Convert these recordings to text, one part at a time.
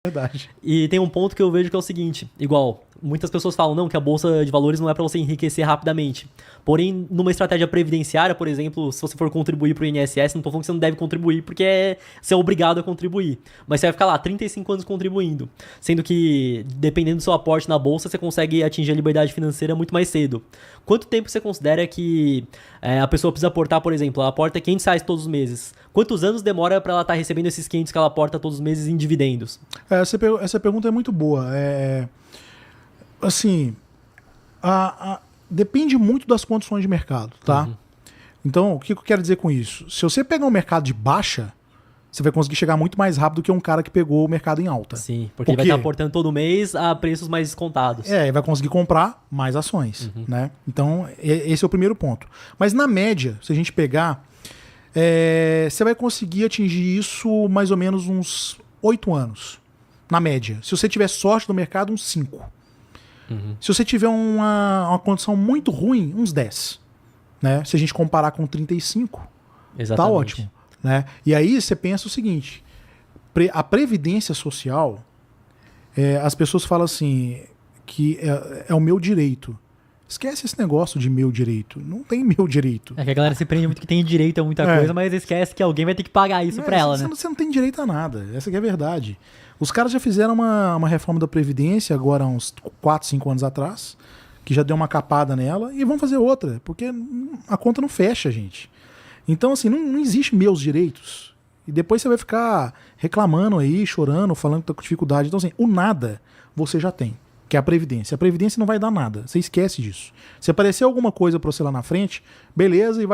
Verdade. E tem um ponto que eu vejo que é o seguinte, igual, muitas pessoas falam, não, que a bolsa de valores não é para você enriquecer rapidamente. Porém, numa estratégia previdenciária, por exemplo, se você for contribuir pro INSS, não tô falando que você não deve contribuir, porque você é obrigado a contribuir. Mas você vai ficar lá 35 anos contribuindo. Sendo que, dependendo do seu aporte na bolsa, você consegue atingir a liberdade financeira muito mais cedo. Quanto tempo você considera que a pessoa precisa aportar, por exemplo, ela aporta R$500 todos os meses. Quantos anos demora para ela estar recebendo esses 500 que ela aporta todos os meses em dividendos? Essa pergunta é muito boa. Assim, depende muito das condições de mercado, tá? Uhum. Então, o que eu quero dizer com isso? Se você pegar um mercado de baixa, você vai conseguir chegar muito mais rápido que um cara que pegou o mercado em alta. Sim, porque ele vai estar aportando todo mês a preços mais descontados. Vai conseguir comprar mais ações, né? Então, esse é o primeiro ponto. Mas na média, se a gente pegar, você vai conseguir atingir isso mais ou menos uns 8 anos, na média. Se você tiver sorte no mercado, uns 5. Se você tiver uma condição muito ruim, uns 10. Né? Se a gente comparar com 35, Exatamente. Tá ótimo. Né? E aí você pensa o seguinte, a previdência social, as pessoas falam assim, que é o meu direito. Esquece esse negócio de meu direito. Não tem meu direito. É que a galera se prende muito que tem direito a muita coisa, mas esquece que alguém vai ter que pagar isso pra ela, né? Você não tem direito a nada. Essa que é a verdade. Os caras já fizeram uma reforma da Previdência agora há uns 4, 5 anos atrás, que já deu uma capada nela, e vão fazer outra, porque a conta não fecha, gente. Então, assim, não existe meus direitos. E depois você vai ficar reclamando aí, chorando, falando que tá com dificuldade. Então, assim, o nada você já tem, que é a Previdência. A Previdência não vai dar nada, você esquece disso. Se aparecer alguma coisa pra você lá na frente, beleza, e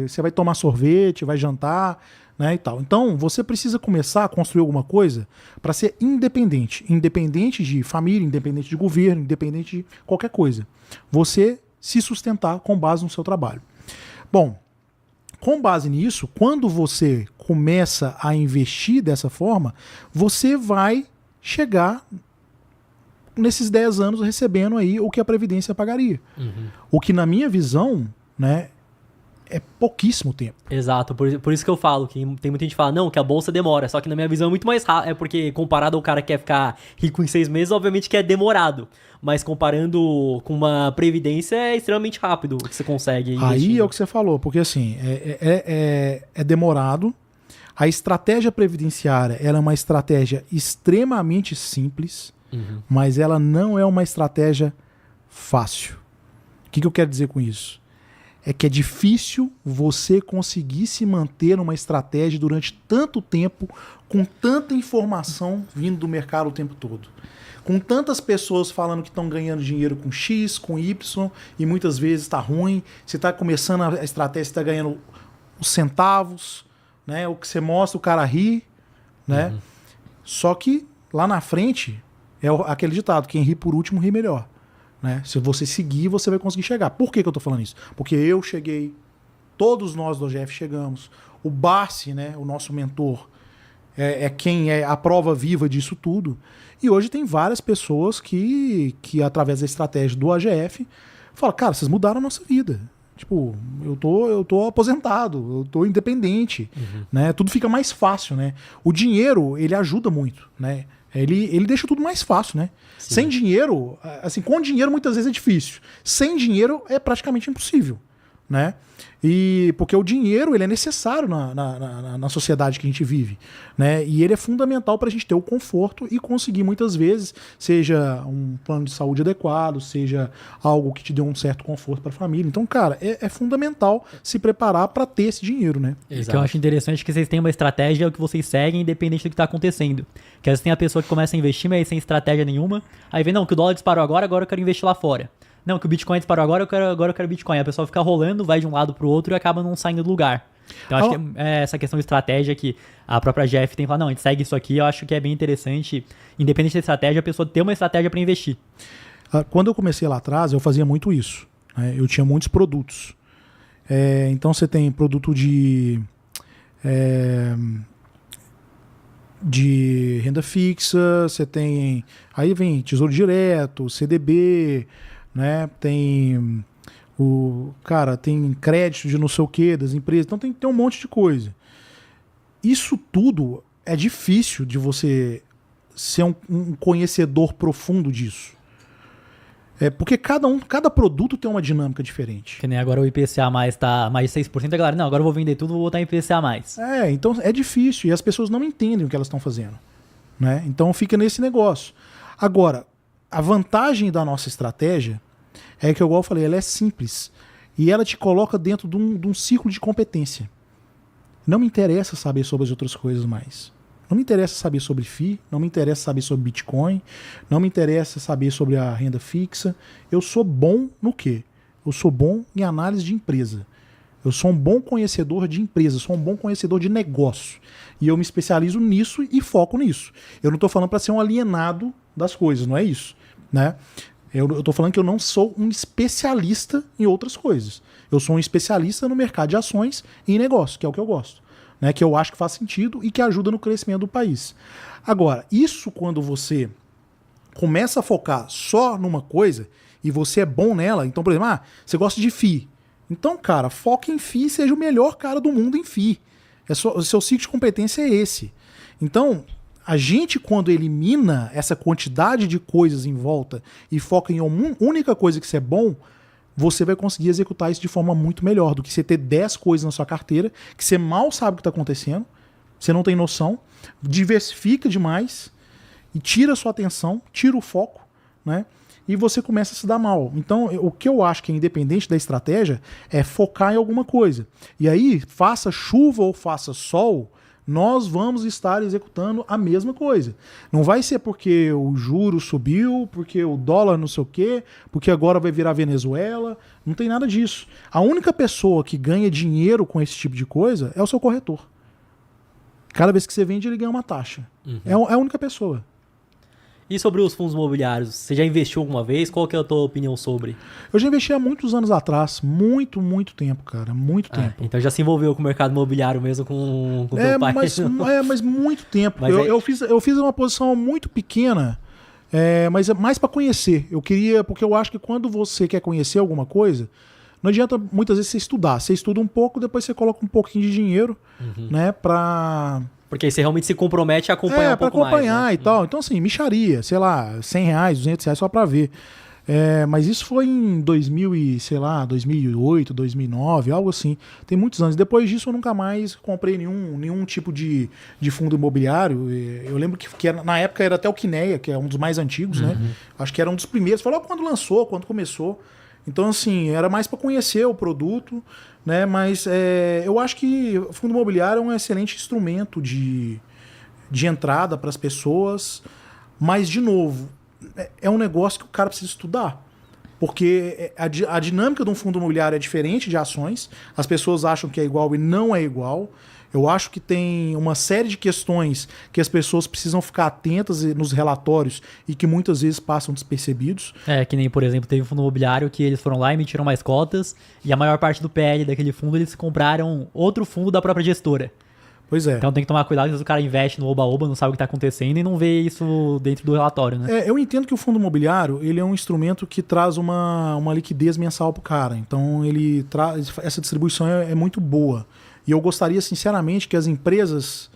você vai tomar sorvete, vai jantar, né, e tal. Então, você precisa começar a construir alguma coisa para ser independente. Independente de família, independente de governo, independente de qualquer coisa. Você se sustentar com base no seu trabalho. Bom, com base nisso, quando você começa a investir dessa forma, você vai chegar nesses 10 anos recebendo aí o que a Previdência pagaria. O que, na minha visão, né, é pouquíssimo tempo. Exato, por isso que eu falo, que tem muita gente que fala, não, que a bolsa demora, só que na minha visão é muito mais rápido, porque comparado ao cara que quer ficar rico em 6 meses, obviamente que é demorado, mas comparando com uma previdência é extremamente rápido o que você consegue investir. Aí é o que você falou, porque assim, é demorado, a estratégia previdenciária ela é uma estratégia extremamente simples, mas ela não é uma estratégia fácil. O que eu quero dizer com isso? É que é difícil você conseguir se manter numa estratégia durante tanto tempo, com tanta informação vindo do mercado o tempo todo. Com tantas pessoas falando que estão ganhando dinheiro com X, com Y, e muitas vezes está ruim. Você está começando a estratégia, você está ganhando os centavos, né? O que você mostra, o cara ri, né? Só que lá na frente é aquele ditado, quem ri por último ri melhor. Né? Se você seguir, você vai conseguir chegar. Por que eu tô falando isso? Porque eu cheguei, todos nós do OGF chegamos, o Barsi, né, o nosso mentor, quem é a prova viva disso tudo. E hoje tem várias pessoas que através da estratégia do AGF, falam, cara, vocês mudaram a nossa vida. Tipo, eu tô aposentado, eu tô independente, né? Tudo fica mais fácil, né? O dinheiro, ele ajuda muito, né? Ele deixa tudo mais fácil, né? Sim. Sem dinheiro, assim, com dinheiro muitas vezes é difícil. Sem dinheiro é praticamente impossível, né? E porque o dinheiro ele é necessário na sociedade que a gente vive, né? E ele é fundamental para a gente ter o conforto e conseguir muitas vezes, seja um plano de saúde adequado, seja algo que te dê um certo conforto para a família. Então, cara, é fundamental se preparar para ter esse dinheiro, né? Exato. O que eu acho interessante é que vocês têm uma estratégia que vocês seguem independente do que está acontecendo. Que às vezes tem a pessoa que começa a investir, mas sem estratégia nenhuma, aí vê, não, que o dólar disparou agora eu quero investir lá fora. Não, que o Bitcoin disparou agora eu quero Bitcoin. A pessoa fica rolando, vai de um lado pro outro e acaba não saindo do lugar. Então acho que é essa questão de estratégia que a própria Jeff tem que falar, não, a gente segue isso aqui, eu acho que é bem interessante, independente da estratégia, a pessoa ter uma estratégia para investir. Quando eu comecei lá atrás, eu fazia muito isso, né? Eu tinha muitos produtos. Então você tem produto de renda fixa, você tem... Aí vem Tesouro Direto, CDB... Né? Tem tem crédito de não sei o que das empresas, então tem um monte de coisa. Isso tudo é difícil de você ser um conhecedor profundo disso. Porque cada produto tem uma dinâmica diferente. Que nem agora o IPCA mais tá mais de 6%, a galera, não, agora eu vou vender tudo, vou botar IPCA mais. Então é difícil e as pessoas não entendem o que elas estão fazendo, né? Então fica nesse negócio. Agora, a vantagem da nossa estratégia é que, igual eu falei, ela é simples e ela te coloca dentro de um ciclo de competência. Não me interessa saber sobre as outras coisas mais. Não me interessa saber sobre FII, não me interessa saber sobre Bitcoin, não me interessa saber sobre a renda fixa. Eu sou bom no quê? Eu sou bom em análise de empresa. Eu sou um bom conhecedor de empresa, sou um bom conhecedor de negócio. E eu me especializo nisso e foco nisso. Eu não estou falando para ser um alienado das coisas, não é isso, né? Eu estou falando que eu não sou um especialista em outras coisas. Eu sou um especialista no mercado de ações e em negócio, que é o que eu gosto. Né, que eu acho que faz sentido e que ajuda no crescimento do país. Agora, isso quando você começa a focar só numa coisa e você é bom nela, então, por exemplo, você gosta de FII. Então, cara, foca em FII e seja o melhor cara do mundo em FII. O seu ciclo de competência é esse. Então, a gente, quando elimina essa quantidade de coisas em volta e foca em uma única coisa que você é bom, você vai conseguir executar isso de forma muito melhor do que você ter 10 coisas na sua carteira, que você mal sabe o que está acontecendo, você não tem noção, diversifica demais e tira a sua atenção, tira o foco, né? E você começa a se dar mal. Então, o que eu acho que é independente da estratégia é focar em alguma coisa. E aí, faça chuva ou faça sol, nós vamos estar executando a mesma coisa. Não vai ser porque o juro subiu, porque o dólar não sei o quê, porque agora vai virar Venezuela. Não tem nada disso. A única pessoa que ganha dinheiro com esse tipo de coisa é o seu corretor. Cada vez que você vende, ele ganha uma taxa. É a única pessoa. E sobre os fundos imobiliários, você já investiu alguma vez? Qual que é a tua opinião sobre? Eu já investi há muitos anos atrás, muito tempo, cara, muito tempo. Então já se envolveu com o mercado imobiliário mesmo com teu pai? Mas muito tempo. Mas eu fiz uma posição muito pequena, mas é mais para conhecer. Eu queria, porque eu acho que quando você quer conhecer alguma coisa, não adianta muitas vezes você estudar. Você estuda um pouco, depois você coloca um pouquinho de dinheiro, né, para... Porque aí você realmente se compromete a acompanhar um pouco mais. Pra acompanhar, né? E tal. Então, assim, micharia, sei lá, R$100, R$200 só pra ver. Mas isso foi em 2008, 2009, algo assim. Tem muitos anos. Depois disso, eu nunca mais comprei nenhum tipo de fundo imobiliário. Eu lembro que na época era até o Kinea, que é um dos mais antigos, né? Acho que era um dos primeiros. Foi logo quando lançou, quando começou. Então, assim, era mais para conhecer o produto, né? Mas eu acho que o fundo imobiliário é um excelente instrumento de entrada para as pessoas. Mas, de novo, é um negócio que o cara precisa estudar. Porque a dinâmica de um fundo imobiliário é diferente de ações. As pessoas acham que é igual e não é igual. Eu acho que tem uma série de questões que as pessoas precisam ficar atentas nos relatórios e que muitas vezes passam despercebidos. Que nem, por exemplo, teve um fundo imobiliário que eles foram lá e emitiram mais cotas e a maior parte do PL daquele fundo eles compraram outro fundo da própria gestora. Pois é. Então tem que tomar cuidado, às vezes o cara investe no oba-oba, não sabe o que está acontecendo e não vê isso dentro do relatório, né? Eu entendo que o fundo imobiliário ele é um instrumento que traz uma liquidez mensal para o cara. Então ele traz essa distribuição é muito boa. E eu gostaria, sinceramente, que as empresas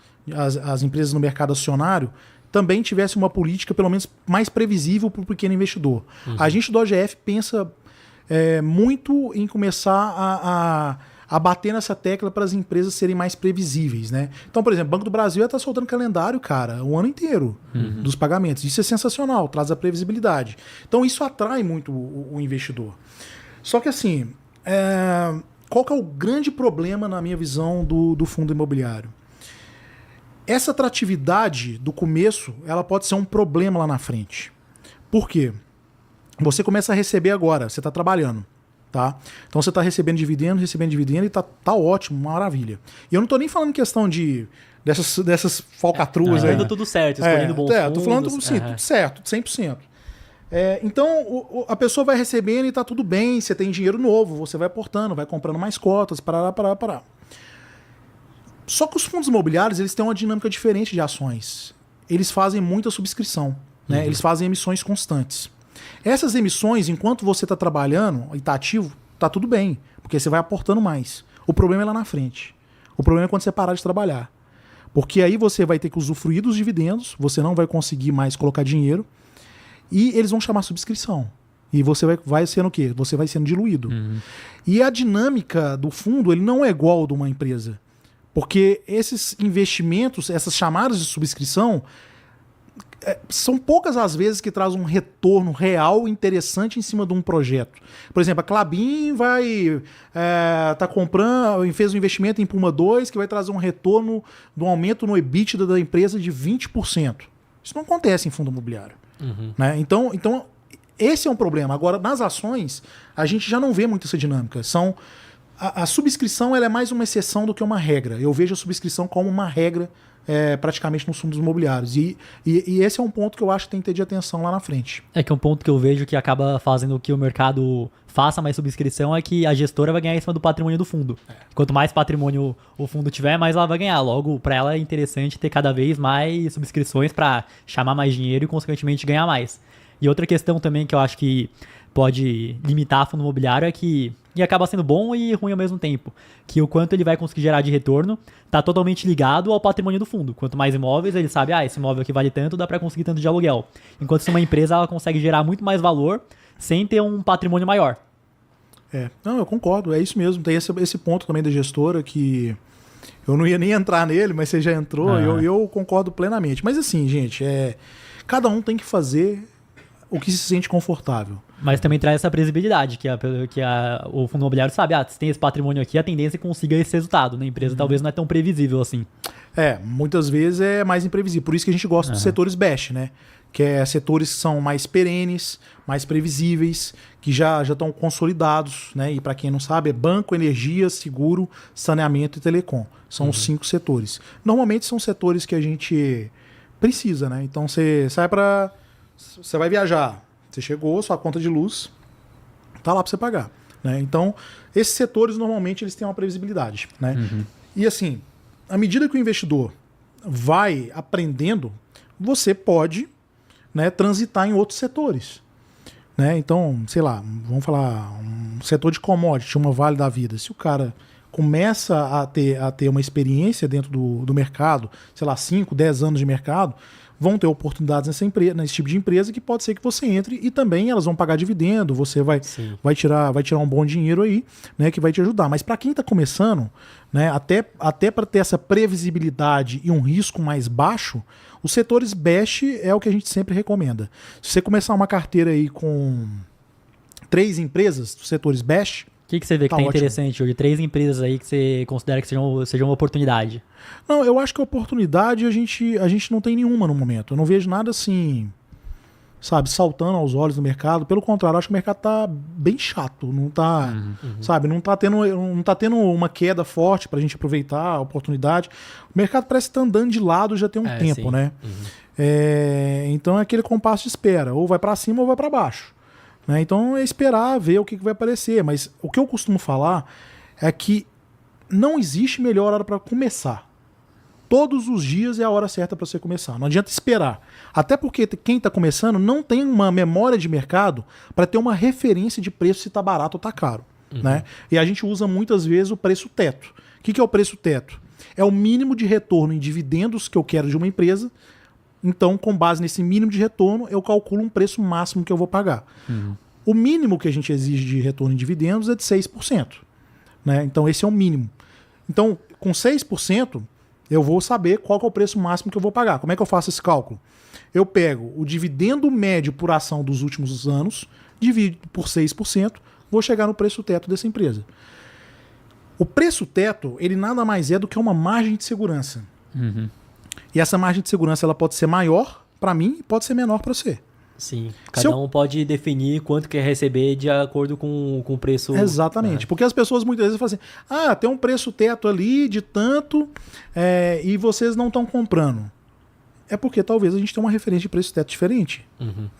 no mercado acionário também tivessem uma política, pelo menos, mais previsível para o pequeno investidor. A gente do OGF pensa muito em começar a bater nessa tecla para as empresas serem mais previsíveis, né? Então, por exemplo, o Banco do Brasil está soltando calendário, cara, o ano inteiro dos pagamentos. Isso é sensacional, traz a previsibilidade. Então, isso atrai muito o investidor. Só que, assim... Qual que é o grande problema, na minha visão, do fundo imobiliário? Essa atratividade do começo, ela pode ser um problema lá na frente. Por quê? Você começa a receber agora, você está trabalhando, tá? Então você está recebendo dividendo e tá ótimo, maravilha. E eu não estou nem falando em questão dessas falcatruas aí. Tá tudo certo, escolhendo bons fundos. Tô falando tudo certo, 100%. Então a pessoa vai recebendo e tá tudo bem, você tem dinheiro novo, você vai aportando, vai comprando mais cotas, parará. Só que os fundos imobiliários eles têm uma dinâmica diferente de ações. Eles fazem muita subscrição, né? Eles fazem emissões constantes. Essas emissões, enquanto você está trabalhando e está ativo, tá tudo bem, porque você vai aportando mais. O problema é lá na frente. O problema é quando você parar de trabalhar. Porque aí você vai ter que usufruir dos dividendos, você não vai conseguir mais colocar dinheiro, e eles vão chamar subscrição. E você vai sendo o quê? Você vai sendo diluído. E a dinâmica do fundo, ele não é igual ao de uma empresa. Porque esses investimentos, essas chamadas de subscrição, são poucas as vezes que traz um retorno real interessante em cima de um projeto. Por exemplo, a Klabin tá comprando, fez um investimento em Puma 2 que vai trazer um retorno de um aumento no EBITDA da empresa de 20%. Isso não acontece em fundo imobiliário. Né? Então, esse é um problema. Agora, nas ações, a gente já não vê muito essa dinâmica. A subscrição ela é mais uma exceção do que uma regra. Eu vejo a subscrição como uma regra praticamente nos fundos imobiliários. E esse é um ponto que eu acho que tem que ter de atenção lá na frente. É que um ponto que eu vejo que acaba fazendo que o mercado faça mais subscrição é que a gestora vai ganhar em cima do patrimônio do fundo. Quanto mais patrimônio o fundo tiver, mais ela vai ganhar. Logo, para ela é interessante ter cada vez mais subscrições para chamar mais dinheiro e, consequentemente, ganhar mais. E outra questão também que eu acho que pode limitar fundo imobiliário é que, e acaba sendo bom e ruim ao mesmo tempo, que o quanto ele vai conseguir gerar de retorno está totalmente ligado ao patrimônio do fundo. Quanto mais imóveis, ele sabe, esse imóvel aqui vale tanto, dá para conseguir tanto de aluguel. Enquanto se uma empresa ela consegue gerar muito mais valor sem ter um patrimônio maior. Não, eu concordo, é isso mesmo. Tem esse ponto também da gestora que eu não ia nem entrar nele, mas você já entrou, e eu concordo plenamente. Mas assim, gente, cada um tem que fazer o que se sente confortável. Mas também traz essa previsibilidade, que o fundo imobiliário sabe, se tem esse patrimônio aqui, a tendência é que consiga esse resultado. Na empresa talvez não é tão previsível assim. Muitas vezes é mais imprevisível. Por isso que a gente gosta dos setores BEST, né? Que é setores que são mais perenes, mais previsíveis, que já estão consolidados, né? E para quem não sabe, é banco, energia, seguro, saneamento e telecom. São os 5 setores. Normalmente são setores que a gente precisa, né? Então você vai viajar, você chegou, sua conta de luz tá lá para você pagar, né? Então, esses setores normalmente eles têm uma previsibilidade, né? E assim, à medida que o investidor vai aprendendo, você pode, né, transitar em outros setores, né? Então, sei lá, vamos falar um setor de commodity, uma Vale da Vida. Se o cara começa a ter uma experiência dentro do mercado, sei lá, 5, 10 anos de mercado, vão ter oportunidades nesse tipo de empresa que pode ser que você entre e também elas vão pagar dividendo, você vai tirar um bom dinheiro aí, né, que vai te ajudar. Mas para quem está começando, né, até para ter essa previsibilidade e um risco mais baixo, os setores BEST é o que a gente sempre recomenda. Se você começar uma carteira aí com 3 empresas dos setores BEST, o que você vê que tá interessante hoje? 3 empresas aí que você considera que sejam uma oportunidade? Não, eu acho que a oportunidade a gente não tem nenhuma no momento. Eu não vejo nada assim, sabe, saltando aos olhos no mercado. Pelo contrário, eu acho que o mercado tá bem chato. Não tá, sabe, não tá tendo uma queda forte pra gente aproveitar a oportunidade. O mercado parece que tá andando de lado já tem um tempo, sim, né? Então é aquele compasso de espera. Ou vai pra cima ou vai pra baixo. Né? Então é esperar, ver o que vai aparecer. Mas o que eu costumo falar é que não existe melhor hora para começar. Todos os dias é a hora certa para você começar. Não adianta esperar. Até porque quem está começando não tem uma memória de mercado para ter uma referência de preço se está barato ou está caro. Né? E a gente usa muitas vezes o preço teto. O que é o preço teto? É o mínimo de retorno em dividendos que eu quero de uma empresa. Então, com base nesse mínimo de retorno, eu calculo um preço máximo que eu vou pagar. O mínimo que a gente exige de retorno em dividendos é de 6%. Né? Então, esse é o mínimo. Então, com 6%, eu vou saber qual que é o preço máximo que eu vou pagar. Como é que eu faço esse cálculo? Eu pego o dividendo médio por ação dos últimos anos, divido por 6%, vou chegar no preço teto dessa empresa. O preço teto, ele nada mais é do que uma margem de segurança. E essa margem de segurança ela pode ser maior para mim e pode ser menor para você. Sim, cada um pode definir quanto quer receber de acordo com o preço. Exatamente, porque as pessoas muitas vezes falam assim, tem um preço teto ali de tanto e vocês não estão comprando. É porque talvez a gente tenha uma referência de preço teto diferente.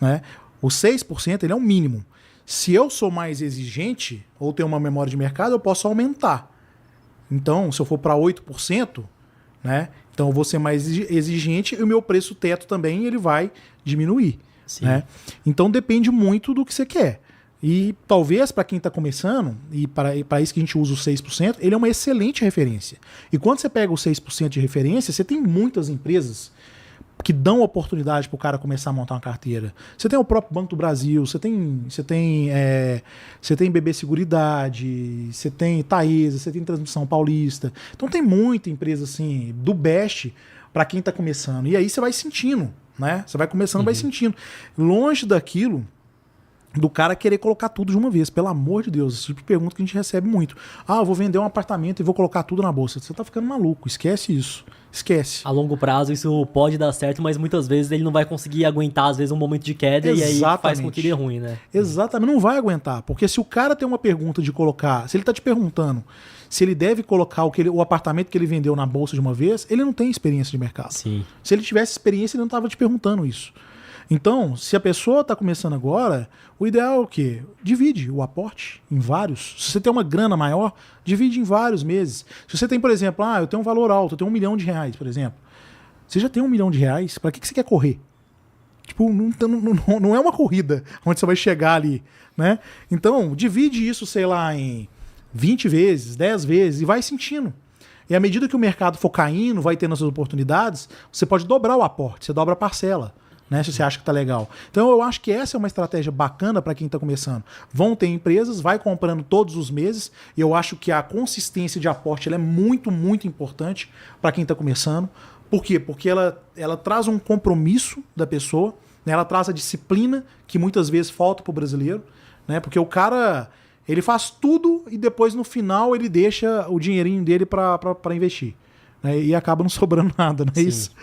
Né? O 6% ele é o mínimo. Se eu sou mais exigente ou tenho uma memória de mercado, eu posso aumentar. Então, se eu for para 8%, né? Então eu vou ser mais exigente e o meu preço teto também ele vai diminuir. Né? Então depende muito do que você quer. E talvez para quem está começando, e para isso que a gente usa o 6%, ele é uma excelente referência. E quando você pega o 6% de referência, você tem muitas empresas que dão oportunidade para o cara começar a montar uma carteira. Você tem o próprio Banco do Brasil, você tem BB Seguridade, você tem Taesa, você tem Transmissão Paulista. Então tem muita empresa assim, do best para quem está começando. E aí você vai sentindo, né? Você vai começando, vai sentindo. Longe daquilo do cara querer colocar tudo de uma vez, pelo amor de Deus, esse tipo de pergunta que a gente recebe muito. Eu vou vender um apartamento e vou colocar tudo na bolsa. Você tá ficando maluco, esquece isso. Esquece. A longo prazo isso pode dar certo, mas muitas vezes ele não vai conseguir aguentar, às vezes, um momento de queda. Exatamente. E aí faz com que dê ruim, né? Exatamente, não vai aguentar, porque se o cara tem uma pergunta de colocar, se ele tá te perguntando se ele deve colocar o apartamento que ele vendeu na bolsa de uma vez, ele não tem experiência de mercado. Sim. Se ele tivesse experiência, ele não tava te perguntando isso. Então, se a pessoa está começando agora, o ideal é o quê? Divide o aporte em vários. Se você tem uma grana maior, divide em vários meses. Se você tem, por exemplo, eu tenho um valor alto, eu tenho R$1 milhão, por exemplo. Você já tem R$1 milhão, para que você quer correr? Tipo, não é uma corrida onde você vai chegar ali, né? Então, divide isso, sei lá, em 20 vezes, 10 vezes e vai sentindo. E à medida que o mercado for caindo, vai tendo essas oportunidades, você pode dobrar o aporte, você dobra a parcela. Né, se você acha que tá legal. Então eu acho que essa é uma estratégia bacana para quem está começando. Vão ter empresas, vai comprando todos os meses, e eu acho que a consistência de aporte ela é muito, muito importante para quem está começando. Por quê? Porque ela traz um compromisso da pessoa, né, ela traz a disciplina que muitas vezes falta para o brasileiro, né, porque o cara ele faz tudo e depois no final ele deixa o dinheirinho dele para investir. Né, e acaba não sobrando nada, não é isso?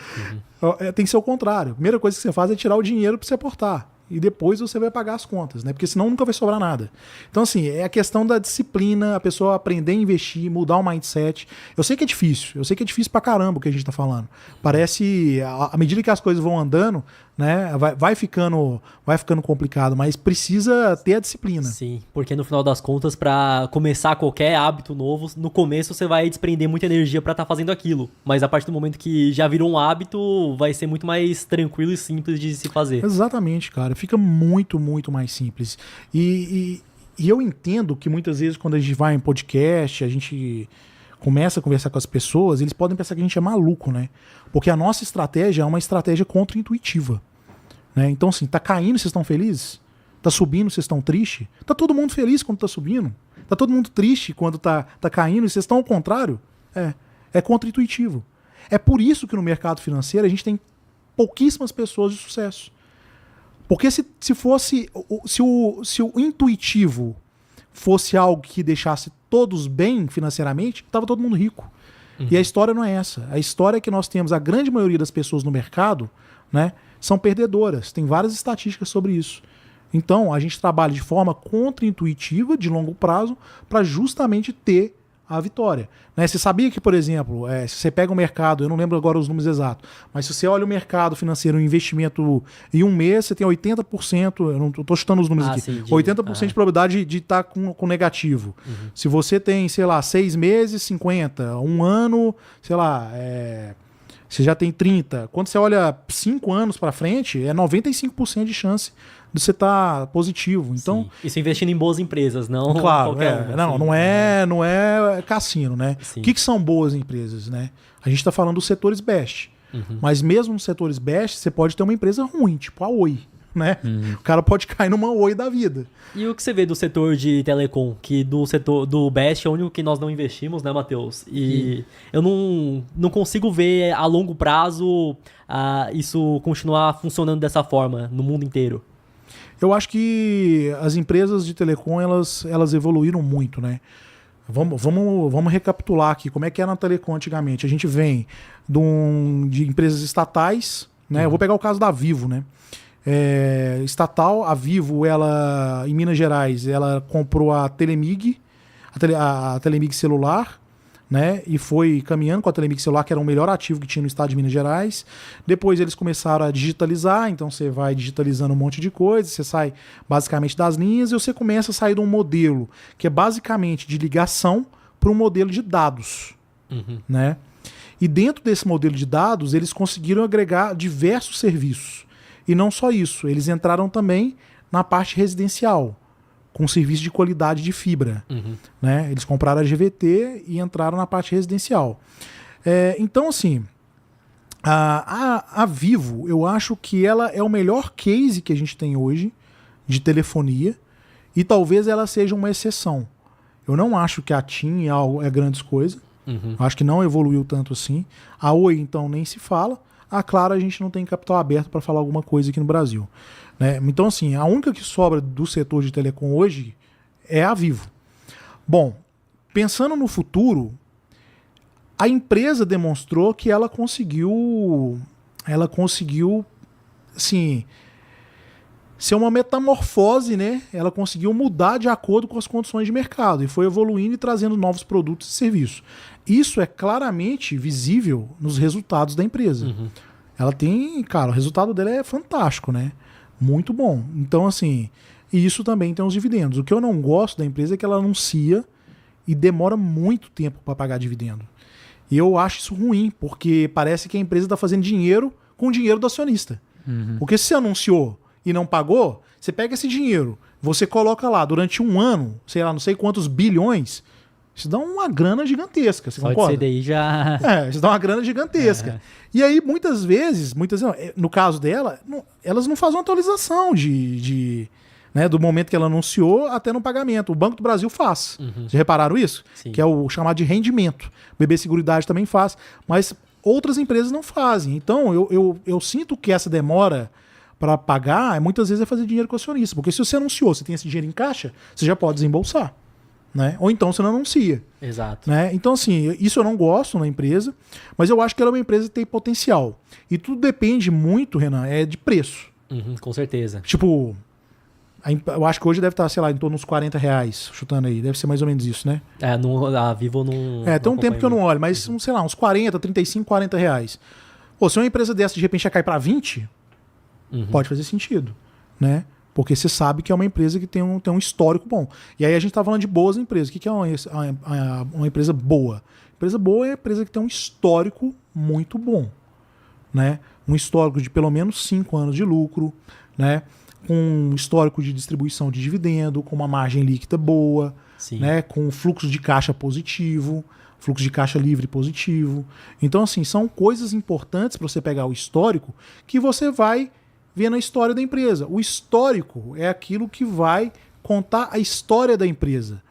Tem que ser o contrário. A primeira coisa que você faz é tirar o dinheiro para você aportar. E depois você vai pagar as contas, né? Porque senão nunca vai sobrar nada. Então, assim, é a questão da disciplina, a pessoa aprender a investir, mudar o mindset. Eu sei que é difícil pra caramba o que a gente tá falando. Parece, à medida que as coisas vão andando, né, vai ficando complicado, mas precisa ter a disciplina. Sim, porque no final das contas, para começar qualquer hábito novo, no começo você vai desprender muita energia para estar fazendo aquilo, mas a partir do momento que já virou um hábito, vai ser muito mais tranquilo e simples de se fazer. Exatamente, cara, fica muito, muito mais simples. E eu entendo que muitas vezes quando a gente vai em podcast, a gente começa a conversar com as pessoas, eles podem pensar que a gente é maluco, né? Porque a nossa estratégia é uma estratégia contra-intuitiva. Né? Então, assim, tá caindo, vocês estão felizes? Tá subindo, vocês estão tristes? Tá todo mundo feliz quando tá subindo? Tá todo mundo triste quando tá caindo e vocês estão ao contrário? É contra-intuitivo. É por isso que no mercado financeiro a gente tem pouquíssimas pessoas de sucesso. Porque se o intuitivo fosse algo que deixasse todos bem financeiramente, estava todo mundo rico. Uhum. E a história não é essa. A história é que nós temos, a grande maioria das pessoas no mercado, né, são perdedoras. Tem várias estatísticas sobre isso. Então, a gente trabalha de forma contra-intuitiva, de longo prazo, para justamente ter a vitória. Né? Você sabia que, por exemplo, se você pega o mercado, eu não lembro agora os números exatos, mas se você olha o mercado financeiro, um investimento em um mês, você tem 80%, eu não estou chutando os números aqui, sim, 80% de probabilidade de estar com negativo. Uhum. Se você tem, sei lá, 6 meses, 50, um ano, sei lá, você já tem 30. Quando você olha 5 anos para frente, é 95% de chance de você estar positivo. Então, sim. Isso investindo em boas empresas, não claro, qualquer uma. Não, assim. não é cassino, né? Sim. O que são boas empresas, né? A gente está falando dos setores best. Uhum. Mas mesmo nos setores best, você pode ter uma empresa ruim, tipo a Oi. Né? O cara pode cair numa Oi da vida. E o que você vê do setor de telecom? Que do setor do Best é o único que nós não investimos, né, Matheus? E eu não consigo ver a longo prazo isso continuar funcionando dessa forma no mundo inteiro. Eu acho que as empresas de telecom elas evoluíram muito, né? Vamos recapitular aqui como é que era na telecom antigamente. A gente vem de empresas estatais, né? Eu vou pegar o caso da Vivo, né? Estatal, a Vivo, ela em Minas Gerais, ela comprou a Telemig, a Telemig celular, né? E foi caminhando com a Telemig celular, que era o melhor ativo que tinha no estado de Minas Gerais. Depois eles começaram a digitalizar, então você vai digitalizando um monte de coisa, você sai basicamente das linhas e você começa a sair de um modelo que é basicamente de ligação para um modelo de dados, né? E dentro desse modelo de dados, eles conseguiram agregar diversos serviços. E não só isso, eles entraram também na parte residencial, com serviço de qualidade de fibra. Né? Eles compraram a GVT e entraram na parte residencial. Então, assim, a Vivo, eu acho que ela é o melhor case que a gente tem hoje de telefonia e talvez ela seja uma exceção. Eu não acho que a TIM é grandes coisas. Acho que não evoluiu tanto assim. A Oi, então, nem se fala. A Claro, a gente não tem capital aberto para falar alguma coisa aqui no Brasil. Né? Então, assim, a única que sobra do setor de telecom hoje é a Vivo. Bom, pensando no futuro, a empresa demonstrou que ela conseguiu, assim, ser uma metamorfose, né? Ela conseguiu mudar de acordo com as condições de mercado e foi evoluindo e trazendo novos produtos e serviços. Isso é claramente visível nos resultados da empresa. Ela tem, cara, o resultado dela é fantástico, né? Muito bom. Então, assim, e isso também tem os dividendos. O que eu não gosto da empresa é que ela anuncia e demora muito tempo para pagar dividendo. E eu acho isso ruim, porque parece que a empresa está fazendo dinheiro com o dinheiro do acionista. Porque se você anunciou e não pagou, você pega esse dinheiro, você coloca lá durante um ano, sei lá, não sei quantos bilhões, isso dá uma grana gigantesca, você concorda? Só de CDI já... Isso dá uma grana gigantesca. E aí, muitas vezes, no caso dela, elas não fazem uma atualização né, do momento que ela anunciou até no pagamento. O Banco do Brasil faz. Vocês repararam isso? Sim. Que é o chamado de rendimento. O BB Seguridade também faz, mas outras empresas não fazem. Então, eu sinto que essa demora para pagar, muitas vezes é fazer dinheiro com o acionista. Porque se você anunciou, você tem esse dinheiro em caixa, você já pode desembolsar. Né? Ou então você não anuncia. Exato. Né? Então, assim, isso eu não gosto na empresa, mas eu acho que ela é uma empresa que tem potencial. E tudo depende muito, Renan, de preço. Com certeza. Tipo, eu acho que hoje deve estar, sei lá, em torno dos R$40, chutando aí. Deve ser mais ou menos isso, né? A Vivo não... Tem um tempo que eu não olho, mas, sei lá, uns 40, 35, R$40. Pô, se uma empresa dessa de repente já cai para 20, pode fazer sentido, né? Porque você sabe que é uma empresa que tem um histórico bom. E aí a gente tá falando de boas empresas. O que é uma empresa boa? Empresa boa é uma empresa que tem um histórico muito bom. Né? Um histórico de pelo menos 5 anos de lucro, né? Com um histórico de distribuição de dividendo, com uma margem líquida boa, né? Com fluxo de caixa positivo, fluxo de caixa livre positivo. Então, assim, são coisas importantes para você pegar o histórico que você vai ver na história da empresa. O histórico é aquilo que vai contar a história da empresa.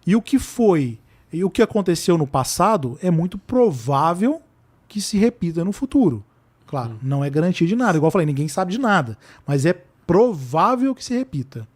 E o que foi, e o que aconteceu no passado é muito provável que se repita no futuro. Claro, não é garantia de nada. Igual eu falei, ninguém sabe de nada. Mas é provável que se repita.